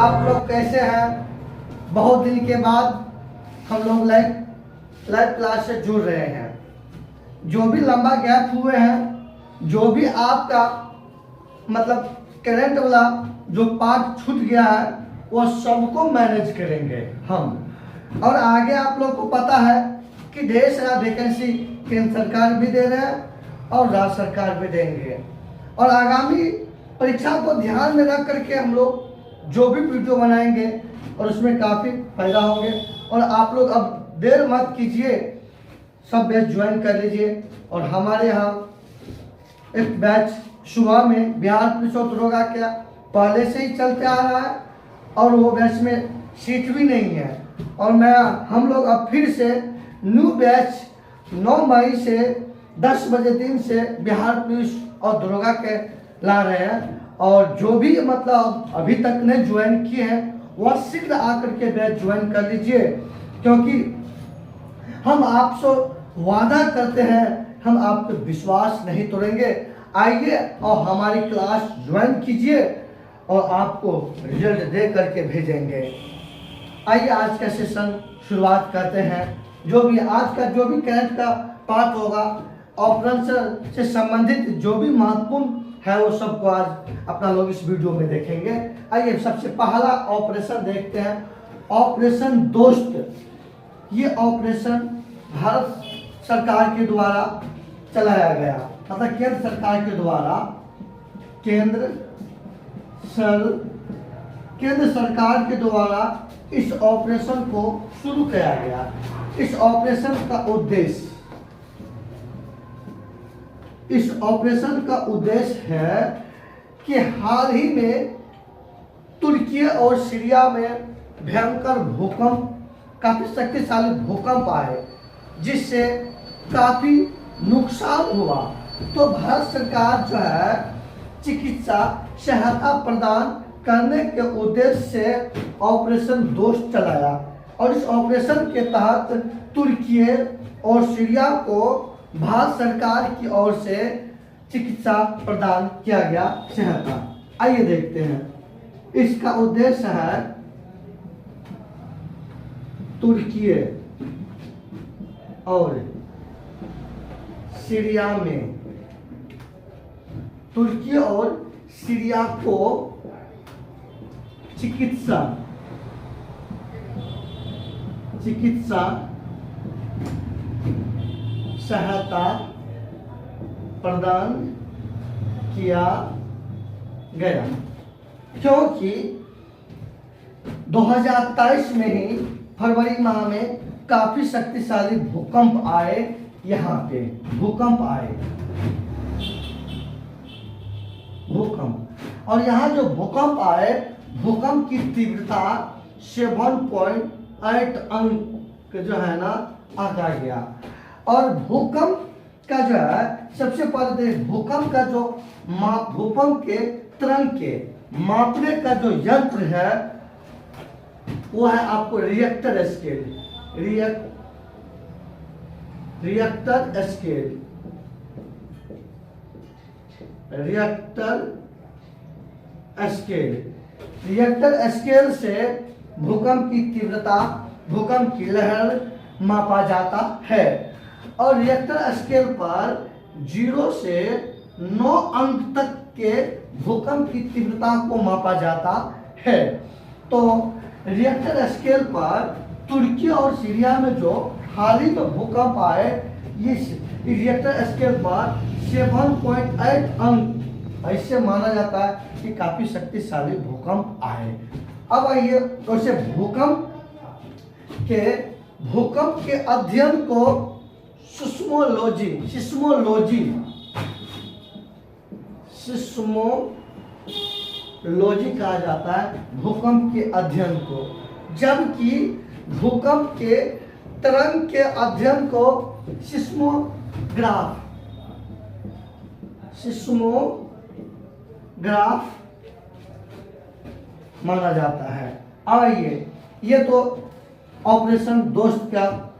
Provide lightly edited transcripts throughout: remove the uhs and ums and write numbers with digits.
आप लोग कैसे हैं? बहुत दिन के बाद हम लोग लाइव क्लास से जुड़ रहे हैं। जो भी लंबा गैप हुए हैं, जो भी आपका मतलब करंट वाला जो पार्ट छूट गया है, वो सबको मैनेज करेंगे हम। और आगे आप लोग को पता है कि ढेर सारा वैकेंसी केंद्र सरकार भी दे रहे हैं और राज्य सरकार भी देंगे। और आगामी परीक्षा को ध्यान में रख करके हम लोग जो भी वीडियो बनाएंगे और उसमें काफ़ी फायदा होंगे। और आप लोग अब देर मत कीजिए, सब बैच ज्वाइन कर लीजिए। और हमारे यहाँ एक बैच सुबह में बिहार पुलिस और दरोगा के पहले से ही चलते आ रहा है और वो बैच में सीट भी नहीं है। और हम लोग अब फिर से न्यू बैच 9 मई से 10 बजे दिन से बिहार पुलिस और दरोगा के ला रहे हैं। और जो भी मतलब अभी तक ने ज्वाइन किए हैं वह शीघ्र आकर के बैच ज्वाइन कर लीजिए, क्योंकि हम आपसे वादा करते हैं, हम आप पे विश्वास नहीं तोड़ेंगे। आइए और हमारी क्लास ज्वाइन कीजिए और आपको रिजल्ट दे करके भेजेंगे। आइए आज का सेशन शुरुआत करते हैं। जो भी आज का जो भी करंट का पार्ट होगा, ऑपरेशन से संबंधित जो भी महत्वपूर्ण है वो सबको आज अपना लोग इस वीडियो में देखेंगे। आइए सबसे पहला ऑपरेशन देखते हैं, ऑपरेशन दोस्त। ये ऑपरेशन भारत सरकार के द्वारा चलाया गया, मतलब केंद्र सरकार के द्वारा केंद्र सरकार के द्वारा इस ऑपरेशन को शुरू किया गया। इस ऑपरेशन का उद्देश्य है कि हाल ही में तुर्की और सीरिया में भयंकर भूकंप, काफी शक्तिशाली भूकंप आए, जिससे काफी नुकसान हुआ। तो भारत सरकार जो है चिकित्सा सहायता प्रदान करने के उद्देश्य से ऑपरेशन दोस्त चलाया। और इस ऑपरेशन के तहत तुर्की और सीरिया को भारत सरकार की ओर से चिकित्सा प्रदान किया गया सहायता। आइए देखते हैं। इसका उद्देश्य है तुर्की और सीरिया में, तुर्की और सीरिया को चिकित्सा सहायता प्रदान किया गया, क्योंकि 2023 में ही फरवरी माह में काफी शक्तिशाली भूकंप आए। यहाँ पे भूकंप और यहाँ जो भूकंप आए, भूकंप की तीव्रता 7.8 अंक जो है ना आंका गया। और भूकंप का जो है सबसे पहले भूकंप का जो भूकंप के तरंग के मापने का जो यंत्र है वो है आपको रिएक्टर स्केल। रिएक्टर स्केल से भूकंप की तीव्रता, भूकंप की लहर मापा जाता है। और रिएक्टर स्केल पर 0 से 9 अंक तक के भूकंप की तीव्रता को मापा जाता है। तो रिएक्टर स्केल पर तुर्की और सीरिया में जो हाल ही में भूकंप आए, ये रिएक्टर स्केल पर 7.8 अंक ऐसे माना जाता है कि काफी शक्तिशाली भूकंप आए। अब आइए वैसे भूकंप के अध्ययन को सिस्मोलॉजी कहा जाता है, भूकंप के अध्ययन को। जबकि भूकंप के तरंग के अध्ययन को सिस्मोग्राफ माना जाता है। आइए ये तो ऑपरेशन दोस्त का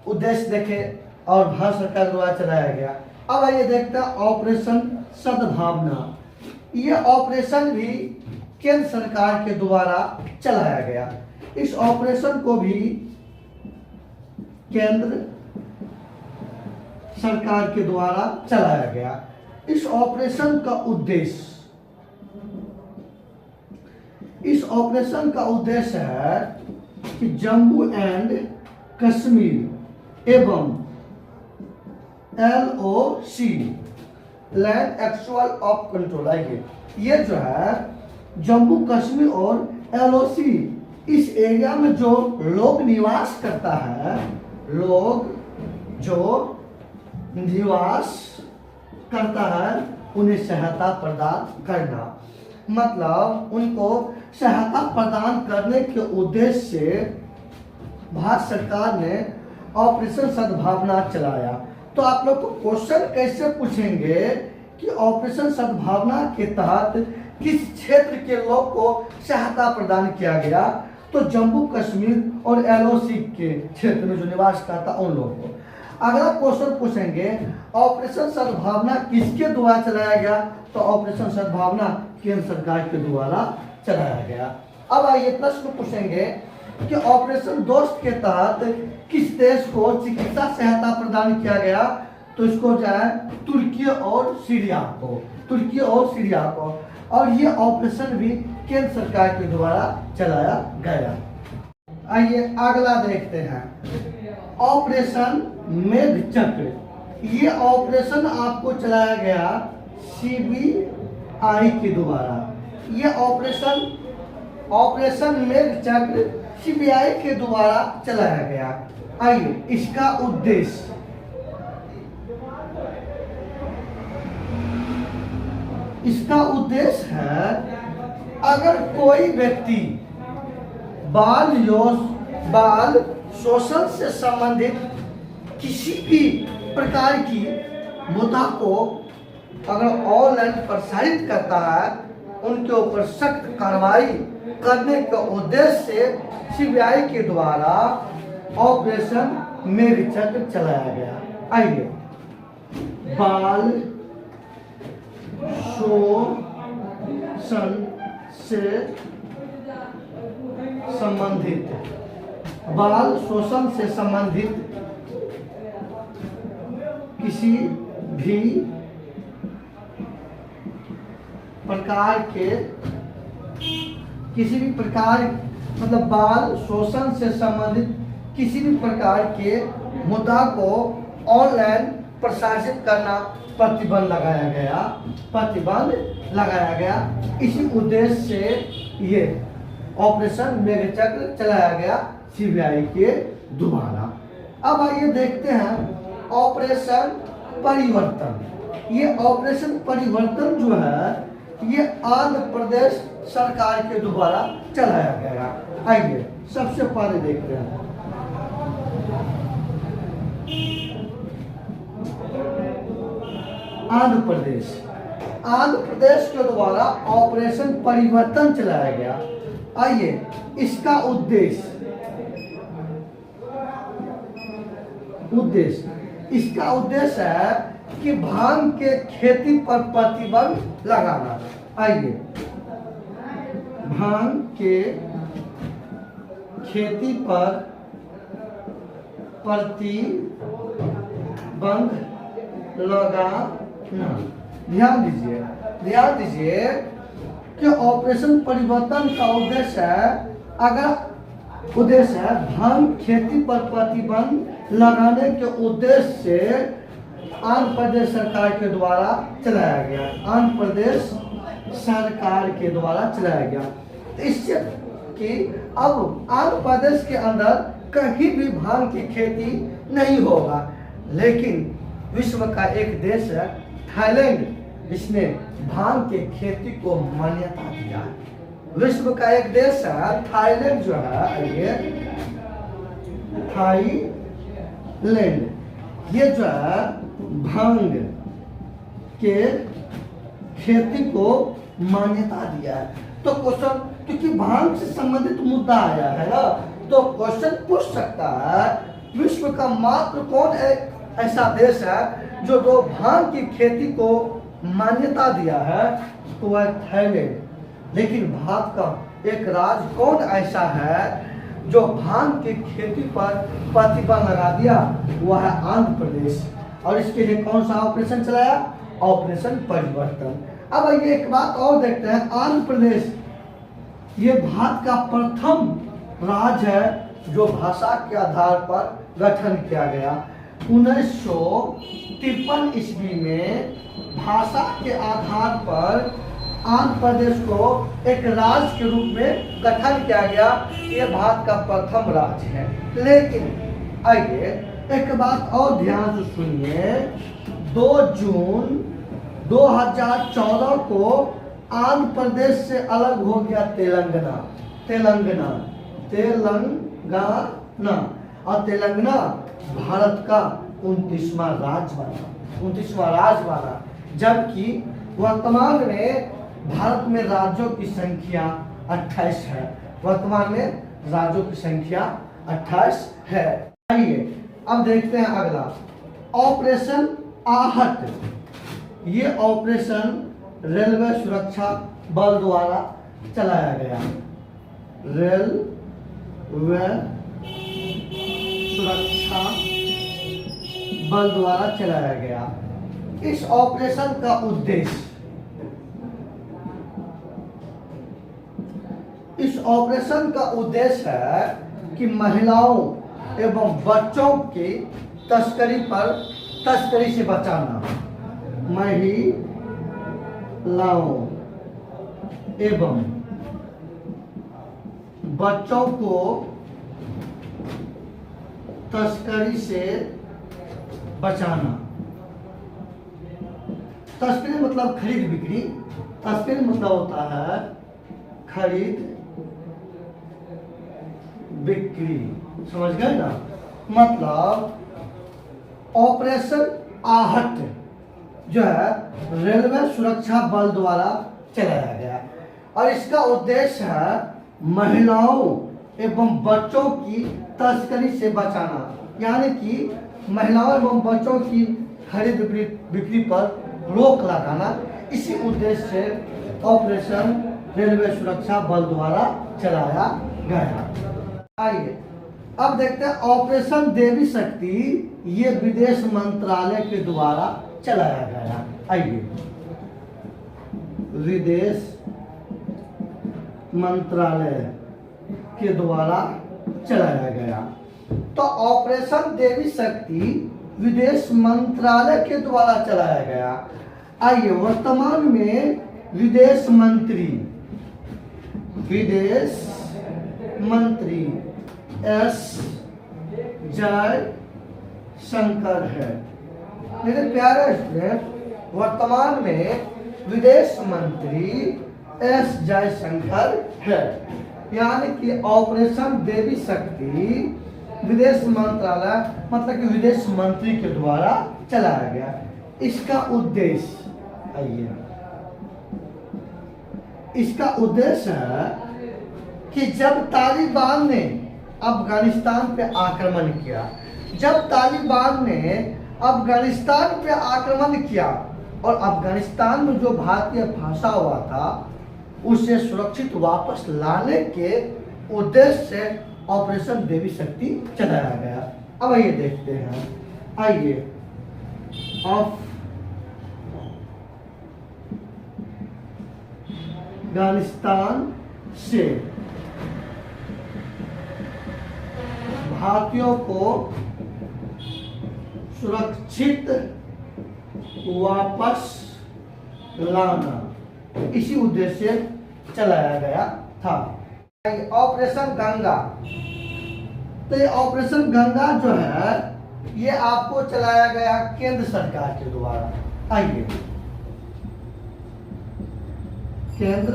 उद्देश्य देखे और भारत सरकार द्वारा चलाया गया। अब आइए देखते हैं ऑपरेशन सद्भावना। ये ऑपरेशन भी केंद्र सरकार के द्वारा चलाया गया। इस ऑपरेशन को भी केंद्र सरकार के द्वारा चलाया गया। इस ऑपरेशन का उद्देश्य है कि जम्मू एंड कश्मीर एवं LOC land actual of control, आइए ये जो है जम्मू कश्मीर और LOC इस एरिया में जो लोग निवास करता है, उन्हें सहायता प्रदान करना, मतलब उनको सहायता प्रदान करने के उद्देश्य से भारत सरकार ने ऑपरेशन सद्भावना चलाया। तो आप लोग को क्वेश्चन कैसे पूछेंगे कि ऑपरेशन सद्भावना के तहत किस क्षेत्र के लोग को सहायता प्रदान किया गया, तो जम्मू कश्मीर और LOC के क्षेत्र में जो निवास करता उन लोगों को। अगला क्वेश्चन पूछेंगे ऑपरेशन सद्भावना किसके द्वारा चलाया गया, तो ऑपरेशन सद्भावना केंद्र सरकार के द्वारा चलाया गया। अब आइए प्रश्न पूछेंगे कि ऑपरेशन दोस्त के तहत किस देश को चिकित्सा सहायता प्रदान किया गया, तो इसको जो है तुर्की और सीरिया को, और ये ऑपरेशन भी केंद्र सरकार के द्वारा चलाया गया। आइए अगला देखते हैं ऑपरेशन मेघचक्र। ये ऑपरेशन आपको चलाया गया CBI के द्वारा। ये ऑपरेशन मेघचक्र CBI के द्वारा चलाया गया। आइए इसका उद्देश्य है अगर कोई व्यक्ति बाल शोषण से संबंधित किसी भी प्रकार की मुद्दा को अगर ऑनलाइन प्रसारित करता है, उनके ऊपर सख्त कार्रवाई करने के उद्देश्य से CBI के द्वारा ऑपरेशन मेघचक्र चलाया गया। आइए बाल शोषण से संबंधित किसी भी प्रकार मतलब बाल शोषण से संबंधित किसी भी प्रकार के मुद्दा को ऑनलाइन प्रसारित करना प्रतिबंध लगाया गया। इसी उद्देश्य से ये ऑपरेशन मेघचक्र चलाया गया CBI के द्वारा। अब आइए देखते हैं ऑपरेशन परिवर्तन। ये ऑपरेशन परिवर्तन जो है ये आंध्र प्रदेश सरकार के द्वारा चलाया गया। आइए सबसे पहले देखते हैं आंध्र प्रदेश के द्वारा ऑपरेशन परिवर्तन चलाया गया। आइए इसका उद्देश्य है कि भांग के खेती पर प्रतिबंध लगाना। आइए भांग के खेती पर प्रतिबंध लगाना। ध्यान दीजिए कि ऑपरेशन परिवर्तन का उद्देश्य है भांग खेती पर प्रतिबंध लगाने के उद्देश्य से आंध्र प्रदेश सरकार के द्वारा चलाया गया। इससे कि अब आंध्र प्रदेश के अंदर कहीं भी भांग की खेती नहीं होगा, लेकिन विश्व का एक देश है थाईलैंड, जिसने भांग के खेती को मान्यता दिया है। विश्व का एक देश है थाईलैंड जो है, ये थाईलैंड, ये जो है भांग के खेती को मान्यता दिया है। तो क्वेश्चन, क्योंकि भांग से संबंधित मुद्दा आया है ना, तो क्वेश्चन पूछ सकता है विश्व का मात्र कौन एक ऐसा देश है जो भांग की खेती को मान्यता दिया है, तो वह थाईलैंड। लेकिन भारत का एक राज्य कौन ऐसा है जो भांग की खेती पर प्रतिबंध लगा दिया? वह है आंध्र प्रदेश। और इसके लिए कौन सा ऑपरेशन चलाया? ऑपरेशन परिवर्तन। अब ये एक बात और देखते हैं, आंध्र प्रदेश ये भारत का प्रथम राज्य है जो भाषा के आधार पर गठन किया गया। 1953 ईस्वी में भाषा के आधार पर आंध्र प्रदेश को एक राज्य के रूप में गठन किया गया। ये भारत का प्रथम राज्य है। लेकिन आइए एक बात और ध्यान से सुनिए, 2 जून 2014 को आंध्र प्रदेश से अलग हो गया तेलंगाना। और तेलंगाना भारत का 29वां राज्य बना। जबकि वर्तमान में भारत में राज्यों की संख्या 28 है। वर्तमान में राज्यों की संख्या 28 है। आइए अब देखते हैं अगला, ऑपरेशन आहट। ये ऑपरेशन रेलवे सुरक्षा बल द्वारा चलाया गया। रेलवे सुरक्षा बल द्वारा चलाया गया। इस ऑपरेशन का उद्देश्य है कि महिलाओं एवं बच्चों की तस्करी से बचाना। महिलाओं एवं बच्चों को तस्करी से बचाना। तस्करी मतलब खरीद बिक्री। तस्करी मतलब होता है खरीद बिक्री, समझ गए ना? मतलब ऑपरेशन आहट जो है रेलवे सुरक्षा बल द्वारा चलाया गया और इसका उद्देश्य है महिलाओं एवं बच्चों की तस्करी से बचाना, यानी कि महिलाओं एवं बच्चों की खरीद बिक्री पर रोक लगाना। इसी उद्देश्य से ऑपरेशन रेलवे सुरक्षा बल द्वारा चलाया गया। आइए अब देखते हैं ऑपरेशन देवी शक्ति। ये विदेश मंत्रालय के द्वारा चलाया गया। आइए, विदेश मंत्रालय के द्वारा चलाया गया। तो ऑपरेशन देवी शक्ति विदेश मंत्रालय के द्वारा चलाया गया। आइए, वर्तमान में विदेश मंत्री एस जयशंकर है। मेरे प्यारे स्टूडेंट, वर्तमान में विदेश मंत्री एस जयशंकर है, यानी कि ऑपरेशन देवी शक्ति विदेश मंत्रालय मतलब कि विदेश मंत्री के द्वारा चलाया गया। इसका उद्देश्य है कि जब तालिबान ने अफगानिस्तान पे आक्रमण किया और अफगानिस्तान में जो भारतीय फंसा हुआ था उसे सुरक्षित वापस लाने के उद्देश्य से ऑपरेशन देवी शक्ति चलाया गया। अब ये देखते हैं। आइए, अफगानिस्तान से भारतीयों को सुरक्षित वापस लाना, इसी उद्देश्य से चलाया गया था। ऑपरेशन गंगा। तो ये ऑपरेशन गंगा जो है ये आपको चलाया गया केंद्र सरकार के द्वारा। आइए, केंद्र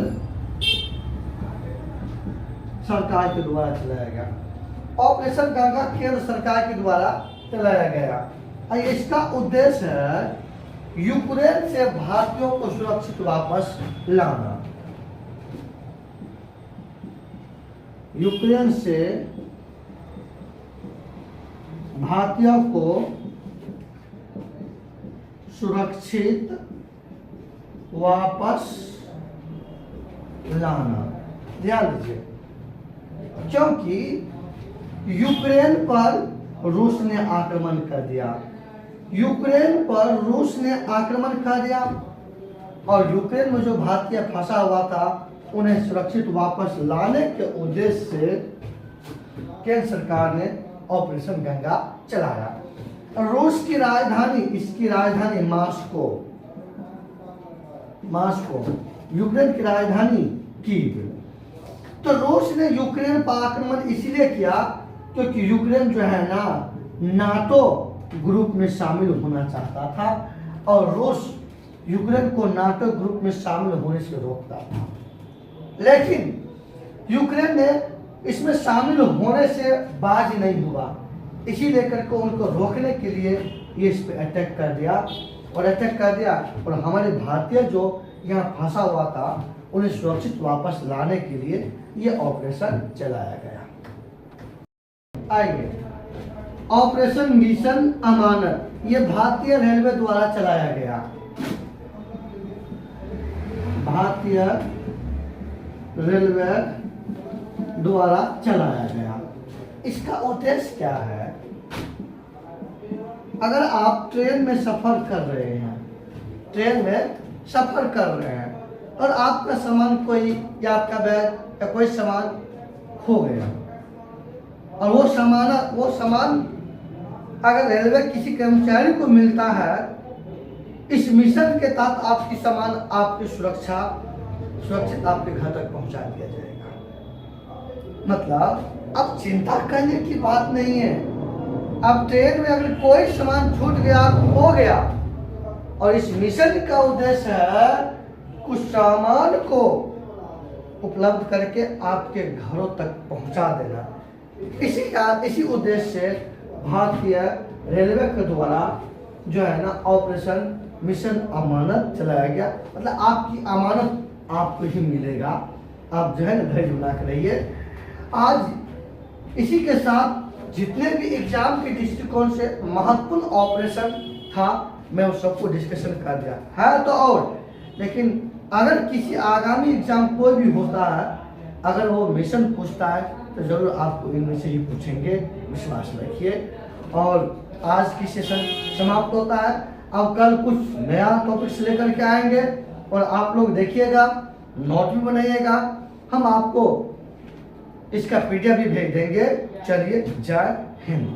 सरकार के द्वारा चलाया गया। ऑपरेशन गंगा केंद्र सरकार के द्वारा चलाया गया। इसका उद्देश्य है यूक्रेन से भारतीयों को सुरक्षित वापस लाना। यूक्रेन से भारतीयों को सुरक्षित वापस लाना। ध्यान दीजिए, क्योंकि यूक्रेन पर रूस ने आक्रमण कर दिया, यूक्रेन पर रूस ने आक्रमण कर दिया और यूक्रेन में जो भारतीय फंसा हुआ था उन्हें सुरक्षित वापस लाने के उद्देश्य से केंद्र सरकार ने ऑपरेशन गंगा चलाया। रूस की राजधानी, इसकी राजधानी मास्को, यूक्रेन की राजधानी कीव। तो रूस ने यूक्रेन पर आक्रमण इसलिए किया क्योंकि यूक्रेन जो है ना नाटो ग्रुप में शामिल होना चाहता था और रूस यूक्रेन को नाटो ग्रुप में शामिल होने से रोकता था, लेकिन यूक्रेन ने इसमें शामिल होने से बाज नहीं हुआ। इसी लेकर के उनको रोकने के लिए ये इस पे अटैक कर दिया और हमारे भारतीय जो यहाँ फंसा हुआ था उन्हें सुरक्षित वापस लाने के लिए ये ऑपरेशन चलाया गया। आइए, ऑपरेशन मिशन अमानत, ये भारतीय रेलवे द्वारा चलाया गया। भारतीय रेलवे द्वारा चलाया गया। इसका उद्देश्य क्या है? अगर आप ट्रेन में सफर कर रहे हैं, और आपका सामान कोई या आपका बैग या कोई सामान खो गया और वो सामान अगर रेलवे किसी कर्मचारी को मिलता है, इस मिशन के तहत आपकी सामान आपकी सुरक्षित आपके घर तक पहुंचा दिया जाएगा। मतलब अब चिंता करने की बात नहीं है। अब ट्रेन में अगर कोई सामान छूट गया, खो गया, और इस मिशन का उद्देश्य है कुछ सामान को उपलब्ध करके आपके घरों तक पहुंचा देना। इसी उद्देश्य से भारतीय रेलवे के द्वारा जो है ना ऑपरेशन मिशन अमानत चलाया गया। मतलब आपकी अमानत आपको ही मिलेगा, आप जो है ना धैर्य बना के रहिए। आज इसी के साथ जितने भी एग्जाम के दृष्टिकोण से महत्वपूर्ण ऑपरेशन था मैं उस सबको डिस्कशन कर दिया है। तो और लेकिन अगर किसी आगामी एग्जाम कोई भी होता है, अगर वो मिशन पूछता है तो जरूर आपको इनमें से ही पूछेंगे, विश्वास रखिए। और आज की सेशन समाप्त होता है। अब कल कुछ नया टॉपिक्स लेकर के आएंगे और आप लोग देखिएगा, नोट भी बनाइएगा। हम आपको इसका पीडीएफ भी भेज देंगे। चलिए, जय हिंद।